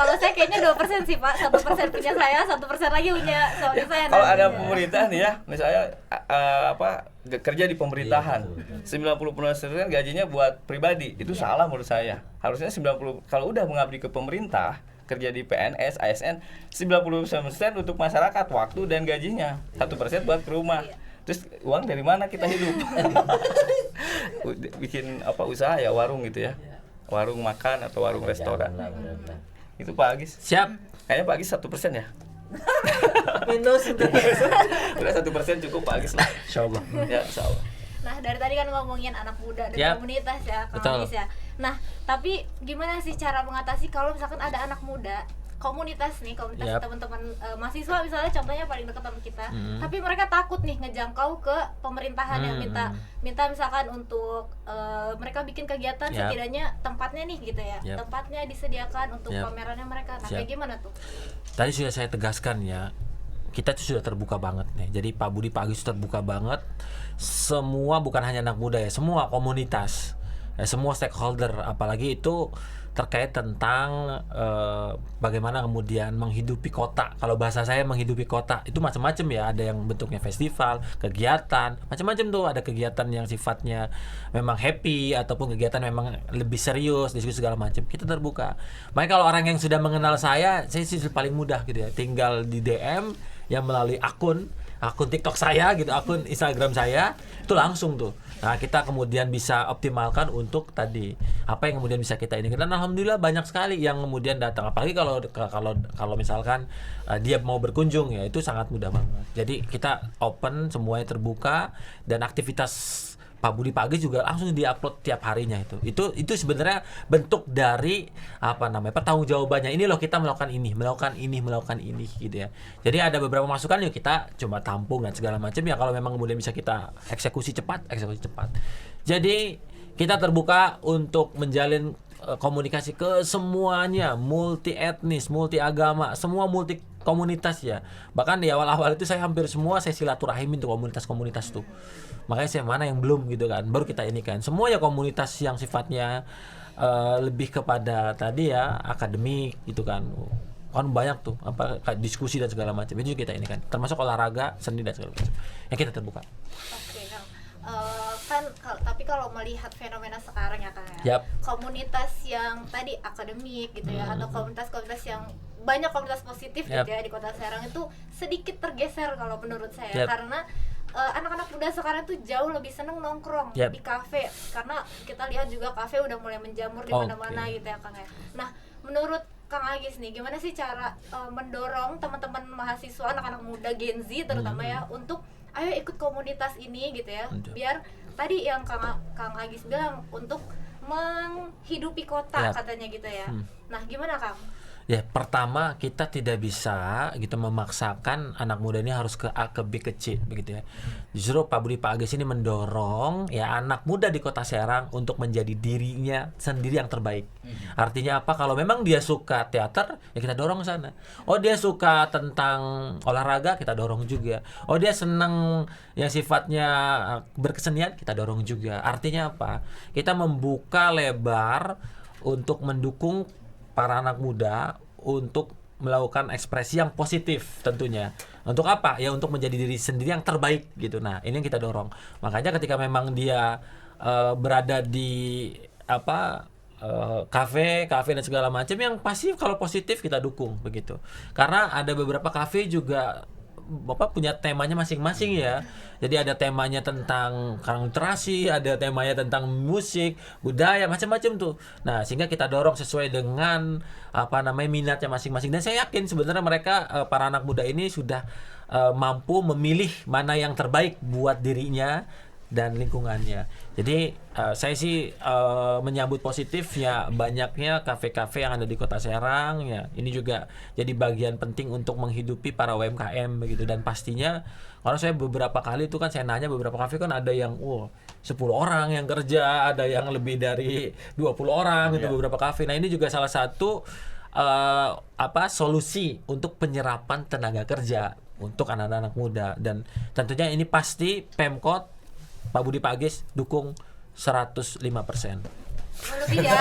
Kalau saya kayaknya 2% sih Pak, 1% punya saya, 1% lagi punya suami saya. Kalau ada nantinya. pemerintah nih ya, misalnya kerja di pemerintahan, 90% gajinya buat pribadi, itu salah menurut saya. Harusnya 90, kalau udah mengabdi ke pemerintah, kerja di PNS, ASN, 99% untuk masyarakat, waktu dan gajinya, 1% buat ke rumah. Terus uang dari mana kita hidup? Bikin usaha ya, warung gitu ya, warung makan atau warung restoran. Itu Pak Agis. Siap. Kayaknya Pak Agis 1% ya. Minus. Udah 1% cukup Pak Agis lah. Insyaallah. Ya, insyaallah. Nah dari tadi kan ngomongin anak muda dan Yap. komunitas ya, Betul. komunis ya. Nah tapi gimana sih cara mengatasi kalau misalkan ada anak muda komunitas Yap. teman-teman mahasiswa misalnya, contohnya paling dekat sama kita, tapi mereka takut nih ngejangkau ke pemerintahan yang minta misalkan untuk mereka bikin kegiatan, Yap. setidaknya tempatnya nih gitu ya, Yap. tempatnya disediakan untuk Yap. pamerannya mereka. Nah Siap. kayak gimana tuh? Tadi sudah saya tegaskan ya, kita tuh sudah terbuka banget nih. Jadi Pak Budi, Pak Agis terbuka banget. Semua, bukan hanya anak muda ya, semua komunitas semua stakeholder, apalagi itu terkait tentang bagaimana kemudian menghidupi kota. Kalau bahasa saya menghidupi kota itu macam-macam ya, ada yang bentuknya festival, kegiatan, macam-macam tuh. Ada kegiatan yang sifatnya memang happy ataupun kegiatan memang lebih serius, diskusi segala macam. Kita terbuka. Makanya kalau orang yang sudah mengenal saya sih paling mudah gitu ya, tinggal di DM yang melalui akun TikTok saya gitu, akun Instagram saya, itu langsung tuh. Nah, kita kemudian bisa optimalkan untuk tadi apa yang kemudian bisa kita ini. Dan alhamdulillah banyak sekali yang kemudian datang. Apalagi kalau misalkan dia mau berkunjung ya, itu sangat mudah banget. Jadi kita open, semuanya terbuka, dan aktivitas Pak Budi Pak Agis juga langsung diupload tiap harinya itu. Itu sebenarnya bentuk dari pertanggungjawabannya. Ini loh kita melakukan ini gitu ya. Jadi ada beberapa masukan yuk kita coba tampung dan segala macam ya, kalau memang kemudian bisa kita eksekusi cepat. Jadi kita terbuka untuk menjalin komunikasi ke semuanya, multi etnis, multi agama, semua multi komunitas ya. Bahkan di awal-awal itu saya hampir semua saya silaturahim untuk komunitas-komunitas tuh. Makanya saya mana yang belum gitu kan, baru kita ini kan. Semuanya komunitas yang sifatnya lebih kepada tadi ya akademik gitu kan. Kan banyak tuh diskusi dan segala macam. Itu kita ini kan. Termasuk olahraga, seni dan segala macam. Yang kita terbuka. Oke, Kang. Tapi kalau melihat fenomena sekarang ya Kang ya. Komunitas yang tadi akademik gitu ya, atau komunitas-komunitas yang banyak komunitas positif gitu ya di Kota Serang itu sedikit tergeser kalau menurut saya, karena anak-anak muda sekarang tuh jauh lebih seneng nongkrong di kafe, karena kita lihat juga kafe udah mulai menjamur di mana-mana gitu ya Kang ya. Nah, menurut Kang Agis nih, gimana sih cara mendorong teman-teman mahasiswa, anak-anak muda Gen Z terutama ya, untuk ayo ikut komunitas ini gitu ya, biar tadi yang Kang Agis bilang untuk menghidupi kota katanya gitu ya. Nah, gimana Kang? Ya, pertama kita tidak bisa gitu memaksakan anak muda ini harus ke A ke B ke C begitu ya. Justru Pak Budi Pak Agis ini mendorong ya anak muda di Kota Serang untuk menjadi dirinya sendiri yang terbaik. Artinya apa? Kalau memang dia suka teater, ya kita dorong ke sana. Oh, dia suka tentang olahraga, kita dorong juga. Oh, dia senang yang sifatnya berkesenian, kita dorong juga. Artinya apa? Kita membuka lebar untuk mendukung para anak muda untuk melakukan ekspresi yang positif tentunya. Untuk apa? Ya untuk menjadi diri sendiri yang terbaik gitu. Nah, ini yang kita dorong. Makanya ketika memang dia berada di kafe dan segala macam, yang pasti kalau positif kita dukung begitu. Karena ada beberapa kafe juga Bapak punya temanya masing-masing ya. Jadi ada temanya tentang literasi, ada temanya tentang musik, budaya, macam-macam tuh. Nah, sehingga kita dorong sesuai dengan minatnya masing-masing. Dan saya yakin sebenarnya mereka para anak muda ini sudah mampu memilih mana yang terbaik buat dirinya dan lingkungannya. Jadi saya sih menyambut positifnya banyaknya kafe-kafe yang ada di Kota Serang ya. Ini juga jadi bagian penting untuk menghidupi para UMKM begitu. Dan pastinya kalau saya beberapa kali itu kan saya nanya beberapa kafe kan ada yang 10 orang yang kerja, ada yang lebih dari 20 orang gitu beberapa kafe. Nah, ini juga salah satu solusi untuk penyerapan tenaga kerja untuk anak-anak muda, dan tentunya ini pasti Pemkot Pak Budi Pak Agis dukung 105%. Lebih ya.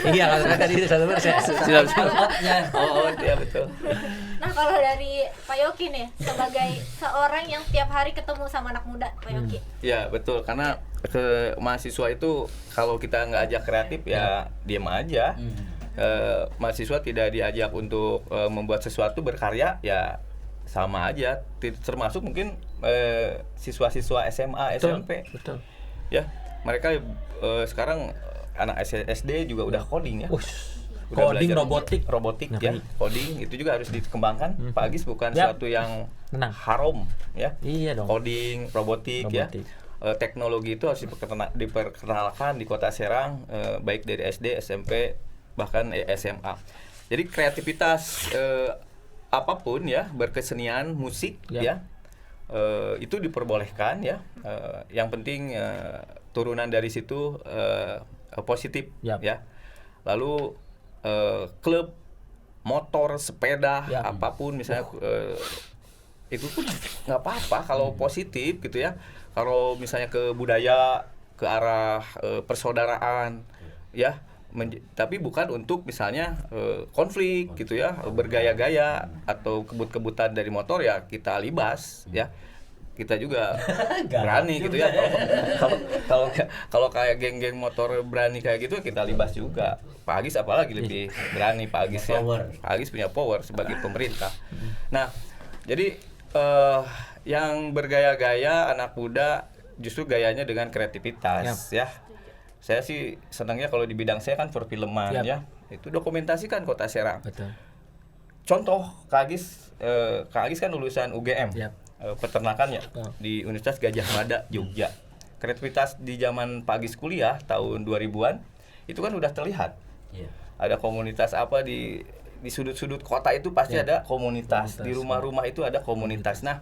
Iya, karena tadi 100%. Oh, iya betul. Nah, kalau dari Pak Yoki nih, sebagai seorang yang tiap hari ketemu sama anak muda, Pak Yoki. Ya, betul. Karena ke mahasiswa itu kalau kita nggak ajak kreatif ya diam aja. Mahasiswa tidak diajak untuk membuat sesuatu, berkarya, ya sama aja. Termasuk mungkin siswa-siswa SMA, SMP. Betul. Ya, mereka sekarang anak SD juga udah coding ya. Udah coding, robotik ya. Coding itu juga harus dikembangkan. Pak Agis bukan suatu yang haram ya. Iya dong. Coding, robotik. Ya. Teknologi itu harus diperkenalkan di Kota Serang, baik dari SD, SMP, bahkan SMA. Jadi kreativitas apapun ya, berkesenian, musik ya, itu diperbolehkan ya. Yang penting turunan dari situ positif ya. Lalu klub motor, sepeda, apapun misalnya itu pun nggak apa-apa kalau positif gitu ya. Kalau misalnya ke budaya ke arah persaudaraan, ya. Tapi bukan untuk misalnya konflik gitu ya, bergaya-gaya atau kebut-kebutan dari motor ya kita libas ya. Kita juga berani gitu ya. Kalau kayak geng-geng motor berani kayak gitu kita libas juga. Pak Agis apalagi lebih berani, Pak Agis ya. Pak Agis punya power sebagai pemerintah. Nah, jadi yang bergaya-gaya anak muda justru gayanya dengan kreativitas ya. Saya sih senangnya kalau di bidang saya kan perfilman ya. Itu dokumentasikan Kota Serang. Betul. Contoh Kak Agis kan lulusan UGM. Peternakan ya di Universitas Gadjah Mada Jogja. Kreativitas di zaman Pak Agis kuliah tahun 2000-an itu kan udah terlihat. Ada komunitas apa di sudut-sudut kota itu pasti ada komunitas. Di rumah-rumah itu ada komunitas. Nah,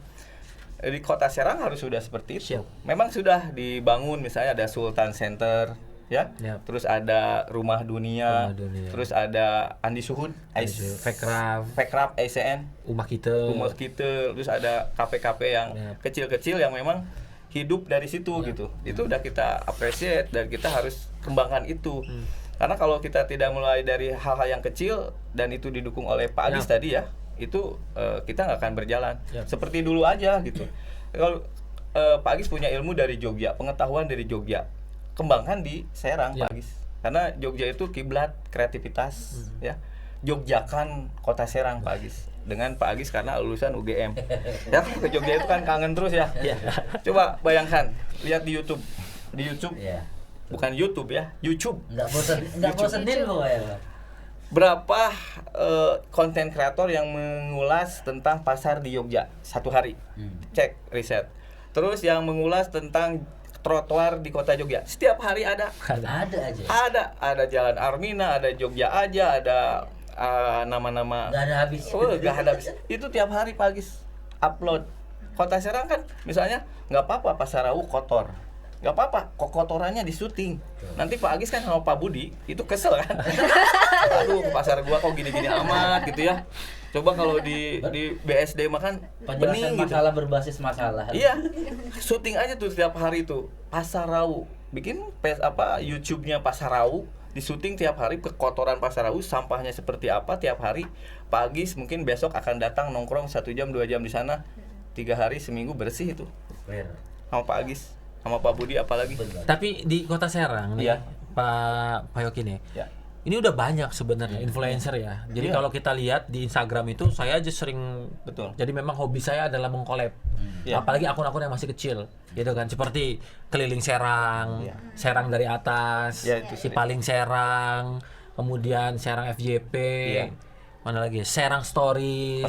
di Kota Serang harus sudah seperti itu. Memang sudah dibangun misalnya ada Sultan Center ya. Terus ada Rumah Dunia. Terus ada Andi Suhud, Fekraf, ACN, Umah Kita. Terus ada kafe-kafe yang kecil-kecil yang memang hidup dari situ gitu. Itu udah kita appreciate dan kita harus kembangkan itu. Karena kalau kita tidak mulai dari hal-hal yang kecil dan itu didukung oleh Pak Agis tadi ya, itu kita nggak akan berjalan seperti dulu aja gitu. Kalau Pak Agis punya ilmu dari Jogja, pengetahuan dari Jogja, kembangkan di Serang Pak Agis, karena Jogja itu kiblat kreativitas ya. Jogjakan Kota Serang Pak Agis dengan Pak Agis karena lulusan UGM ya. Ke Jogja itu kan kangen terus ya. Coba bayangkan, lihat di YouTube bukan YouTube ya, YouTube nggak bosenin pokoknya. Berapa konten kreator yang mengulas tentang pasar di Jogja satu hari? Cek riset. Terus yang mengulas tentang trotoar di kota Jogja setiap hari ada aja. Ada Jalan Armina, ada Jogja aja, ada nama-nama. Nggak ada habis. Nggak ada habis. Itu tiap hari Pak Agis upload. Kota Serang kan misalnya nggak apa-apa Pasar Rawu kotor. Nggak apa-apa, kotorannya di syuting. Nanti Pak Agis kan sama Pak Budi itu kesel kan. Aduh, pasar gua kok gini-gini amat gitu ya. Coba kalau di BSD makan bening gitu. Masalah berbasis masalah. Iya. Syuting aja tuh setiap hari tuh Pasar Rawu. Bikin YouTube-nya Pasar Rawu, di syuting tiap hari kekotoran Pasar Rawu, sampahnya seperti apa tiap hari. Pak Agis mungkin besok akan datang nongkrong 1 jam 2 jam di sana. 3 hari seminggu bersih itu. Sama Pak Agis. Sama Pak Budi apalagi. Tapi di Kota Serang nih, Pak Yoki nih, ini udah banyak sebenarnya influencer ya. Jadi kalau kita lihat di Instagram itu, saya aja sering, jadi memang hobi saya adalah mengkolab. Apalagi akun-akun yang masih kecil, gitu kan. Seperti keliling Serang, Serang dari atas, si paling Serang, kemudian Serang FYP. Mana lagi? Serang Stories,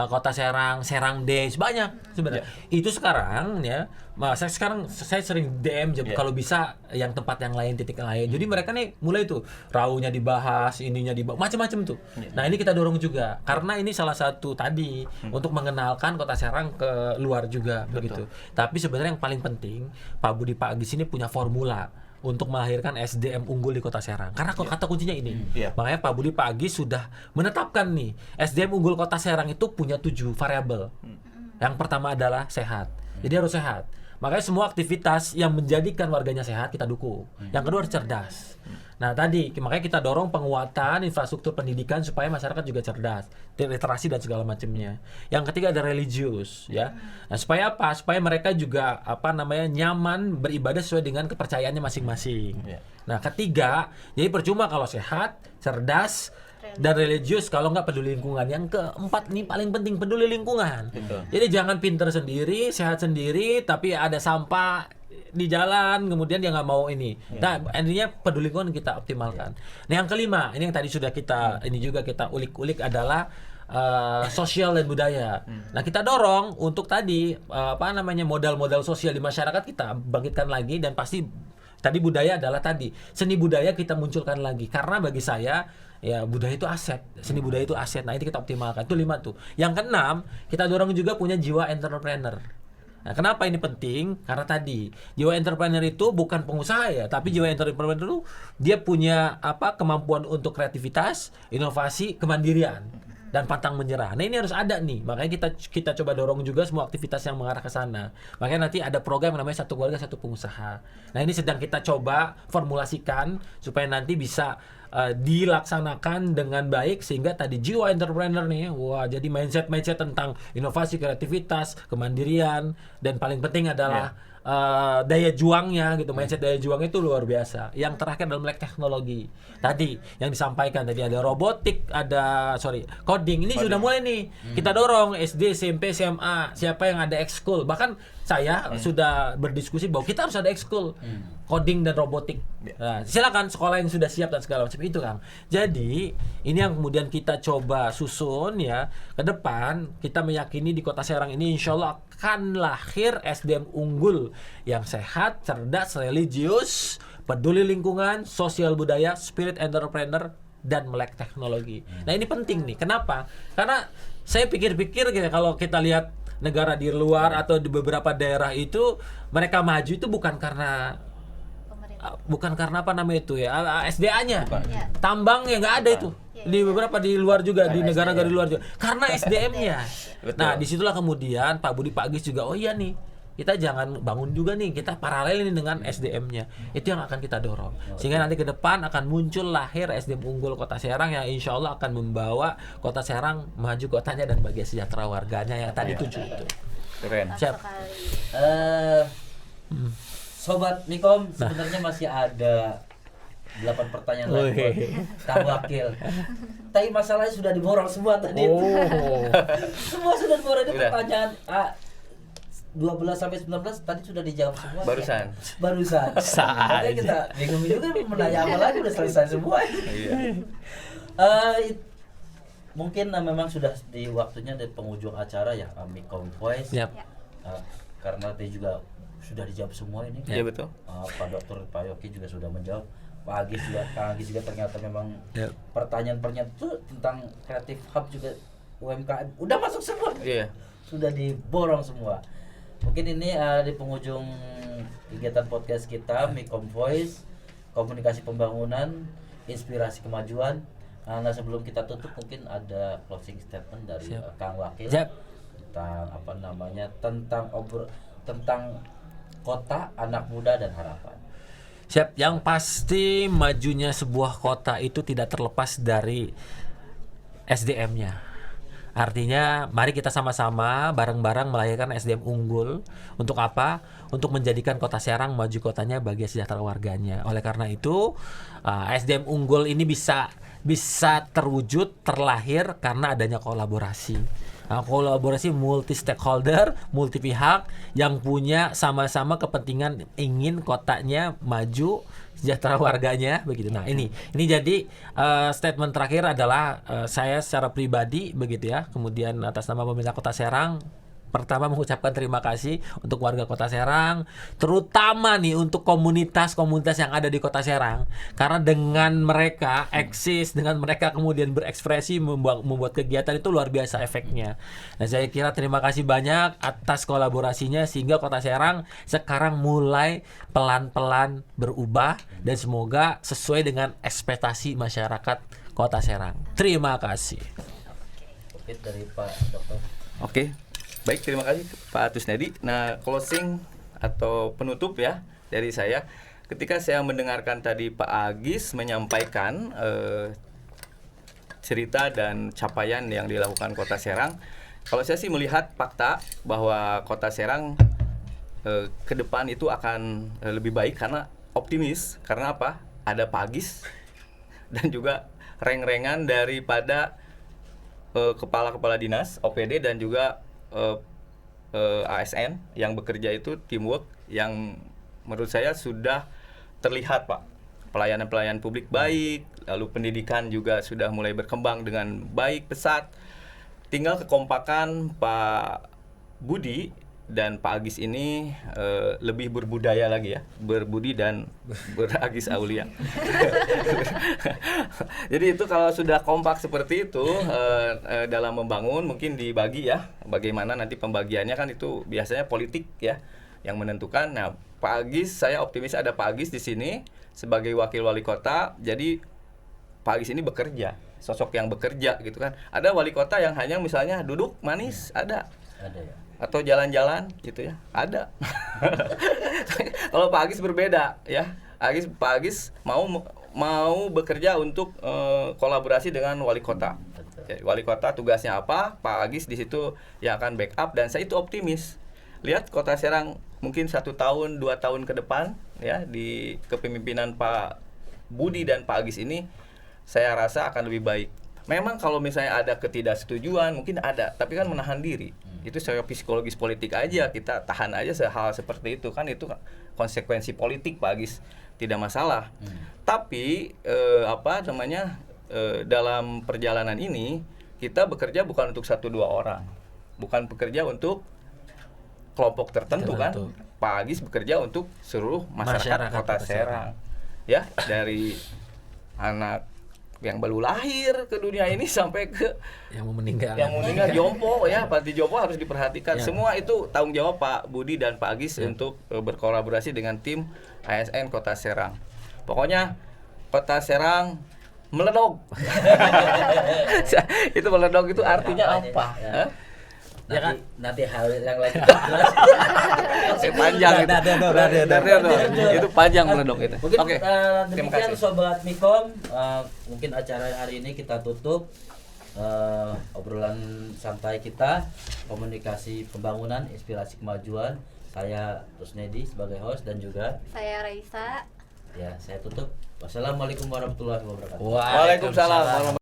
Kota Serang, Serang Days, banyak sebenarnya. Itu sekarang ya, saya sering DM kalau bisa yang tempat yang lain, titik yang lain. Jadi mereka nih mulai tuh rawunya dibahas, ininya dibahas, macam-macam tuh. Nah ini kita dorong juga karena ini salah satu tadi untuk mengenalkan Kota Serang ke luar juga begitu. Tapi sebenarnya yang paling penting Pak Budi Pak Agis ini punya formula untuk melahirkan SDM unggul di Kota Serang. Karena kata kuncinya ini. Makanya Pak Budi Pak Agis sudah menetapkan nih, SDM unggul Kota Serang itu punya 7 variabel. Yang pertama adalah sehat. Jadi harus sehat. Makanya semua aktivitas yang menjadikan warganya sehat kita dukung. Yang kedua harus cerdas. Nah tadi makanya kita dorong penguatan infrastruktur pendidikan supaya masyarakat juga cerdas, literasi dan segala macamnya. Yang ketiga ada religius ya. Nah supaya apa? Supaya mereka juga nyaman beribadah sesuai dengan kepercayaannya masing-masing. Nah ketiga, jadi percuma kalau sehat, cerdas dan religius kalau nggak peduli lingkungan. Yang keempat nih paling penting, peduli lingkungan. Jadi jangan pinter sendiri, sehat sendiri, tapi ada sampah di jalan, kemudian dia nggak mau ini. Nah, intinya peduli lingkungan kita optimalkan. Nah, yang kelima, ini yang tadi sudah kita ini juga kita ulik-ulik adalah sosial dan budaya. Nah, kita dorong untuk tadi modal-modal sosial di masyarakat kita bangkitkan lagi, dan pasti tadi budaya adalah tadi seni budaya kita munculkan lagi, karena bagi saya ya budaya itu aset, seni budaya itu aset. Nah, ini kita optimalkan. Itu 5 tuh. Yang keenam, kita dorong juga punya jiwa entrepreneur. Nah, kenapa ini penting? Karena tadi jiwa entrepreneur itu bukan pengusaha ya, tapi jiwa entrepreneur itu dia punya kemampuan untuk kreativitas, inovasi, kemandirian. dan pantang menyerah. Nah, ini harus ada nih. Makanya kita coba dorong juga semua aktivitas yang mengarah ke sana. Makanya nanti ada program yang namanya Satu Keluarga Satu Pengusaha. Nah, ini sedang kita coba formulasikan supaya nanti bisa dilaksanakan dengan baik sehingga tadi jiwa entrepreneur nih, wah, jadi mindset tentang inovasi, kreativitas, kemandirian, dan paling penting adalah daya juangnya gitu. Mindset daya juangnya itu luar biasa. Yang terakhir adalah melek teknologi. Tadi yang disampaikan tadi ada robotik, ada coding. Ini sudah mulai nih. Kita dorong SD, SMP, SMA, siapa yang ada ekskul. Bahkan saya sudah berdiskusi bahwa kita harus ada ekskul coding dan robotik. Nah, silakan sekolah yang sudah siap dan segala macam itu, Kang. Jadi, ini yang kemudian kita coba susun ya. Ke depan kita meyakini di Kota Serang ini insya Allah akan lahir SDM unggul yang sehat, cerdas, religius, peduli lingkungan, sosial budaya, spirit entrepreneur, dan melek teknologi. Nah, ini penting nih. Kenapa? Karena saya pikir-pikir gitu, kalau kita lihat negara di luar atau di beberapa daerah itu, mereka maju itu bukan karena apa namanya itu ya, SDA-nya, tambang ya nggak ada itu di beberapa di luar juga, di negara-negara di luar juga, karena SDM-nya. Nah, disitulah kemudian Pak Budi, Pak Agis juga, oh iya nih, kita jangan bangun juga nih, kita paralel ini dengan SDM-nya. Itu yang akan kita dorong. Sehingga nanti ke depan akan muncul lahir SDM unggul Kota Serang yang insya Allah akan membawa Kota Serang maju kotanya dan bahagia sejahtera warganya yang tadi tujuh itu. Keren. Siap. Sobat Mikom, sebenarnya masih ada 8 pertanyaan lagi buat Kang Wakil. Tapi masalahnya sudah diborong semua tadi. Semua sudah diborong. Ini pertanyaan 12 sampai 19 tadi sudah dijawab semua. Barusan. Makanya kita bingung juga menanya apa lagi, udah selesai semua. Mungkin memang sudah di waktunya di penghujung acara ya, Mikom Voice. Karena dia juga sudah dijawab semua ini. Iya betul. Pak Dokter, Pak Yoki juga sudah menjawab. Pak Agis juga, Kang Agis juga ternyata memang pertanyaan-pertanyaan itu tentang Creative Hub juga UMKM udah masuk semua. Iya. Sudah diborong semua. Mungkin ini di penghujung kegiatan podcast kita Mikom Voice, komunikasi pembangunan, inspirasi kemajuan. Nah, sebelum kita tutup mungkin ada closing statement dari Kang Wakil tentang apa namanya, tentang kota, anak muda, dan harapan. Siap. Yang pasti majunya sebuah kota itu tidak terlepas dari SDM-nya. Artinya mari kita sama-sama bareng-bareng melahirkan SDM unggul. Untuk apa? Untuk menjadikan Kota Serang maju kotanya bahagia sejahtera warganya. Oleh karena itu SDM unggul ini bisa terwujud, terlahir karena adanya kolaborasi. Kolaborasi multi stakeholder, multi pihak yang punya sama-sama kepentingan ingin kotanya maju, sejahtera warganya begitu. Nah, ini jadi statement terakhir adalah saya secara pribadi begitu ya. Kemudian atas nama pemerintah Kota Serang, pertama mengucapkan terima kasih untuk warga Kota Serang, terutama nih untuk komunitas-komunitas yang ada di Kota Serang, karena dengan mereka eksis, dengan mereka kemudian berekspresi, membuat kegiatan itu luar biasa efeknya. Nah, saya kira terima kasih banyak atas kolaborasinya sehingga Kota Serang sekarang mulai pelan-pelan berubah dan semoga sesuai dengan ekspektasi masyarakat Kota Serang. Terima kasih. Oke, dari Pak Dokter. Oke. Baik, terima kasih Pak Tusnedi. Nah, closing atau penutup ya dari saya. Ketika saya mendengarkan tadi Pak Agis menyampaikan cerita dan capaian yang dilakukan Kota Serang, kalau saya sih melihat fakta bahwa Kota Serang ke depan itu akan lebih baik karena optimis. Karena apa? Ada Pak Agis dan juga reng-rengan daripada kepala-kepala dinas, OPD dan juga ASN yang bekerja itu teamwork yang menurut saya sudah terlihat, Pak. Pelayanan publik baik, lalu pendidikan juga sudah mulai berkembang dengan baik, pesat. Tinggal kekompakan Pak Budi dan Pak Agis ini lebih berbudaya lagi ya, berbudi dan beragis aulia. Jadi itu kalau sudah kompak seperti itu dalam membangun mungkin dibagi ya, bagaimana nanti pembagiannya kan itu biasanya politik ya yang menentukan. Nah, Pak Agis, saya optimis ada Pak Agis di sini sebagai wakil wali kota. Jadi Pak Agis ini bekerja sosok yang bekerja gitu kan. Ada wali kota yang hanya misalnya duduk manis, ada ya. atau jalan-jalan gitu ya, ada. Kalau Pak Agis berbeda ya. Pak Agis mau bekerja untuk kolaborasi dengan wali kota. Jadi, wali kota tugasnya apa, Pak Agis di situ yang akan backup, dan saya itu optimis. Lihat Kota Serang mungkin 1 tahun 2 tahun ke depan ya di kepemimpinan Pak Budi dan Pak Agis ini, saya rasa akan lebih baik. Memang kalau misalnya ada ketidaksetujuan mungkin ada, tapi kan menahan diri. Itu secara psikologis politik aja, kita tahan aja hal seperti itu kan, itu konsekuensi politik Pak Agis, tidak masalah. Tapi dalam perjalanan ini kita bekerja bukan untuk 1-2 orang, bukan bekerja untuk kelompok tertentu kan. Pak Agis bekerja untuk seluruh masyarakat Kota Serang. Ya, dari anak yang baru lahir ke dunia ini sampai ke yang mau meninggal jompo ya, Panti Jompo harus diperhatikan. Ya. Semua itu tanggung jawab Pak Budi dan Pak Agis untuk berkolaborasi dengan tim ASN Kota Serang. Pokoknya Kota Serang meledog. Itu meledog itu artinya apa? Ya. Nanti hal yang lain panjang itu. Itu panjang meledog itu. Mungkin Oke. Terima demikian kasih. Sobat Mikom, mungkin acara hari ini kita tutup obrolan santai kita, komunikasi pembangunan, inspirasi kemajuan. Saya Rusnedi sebagai host dan juga Saya Raisa. ya, saya tutup. Wassalamualaikum warahmatullahi wabarakatuh. Waalaikumsalam.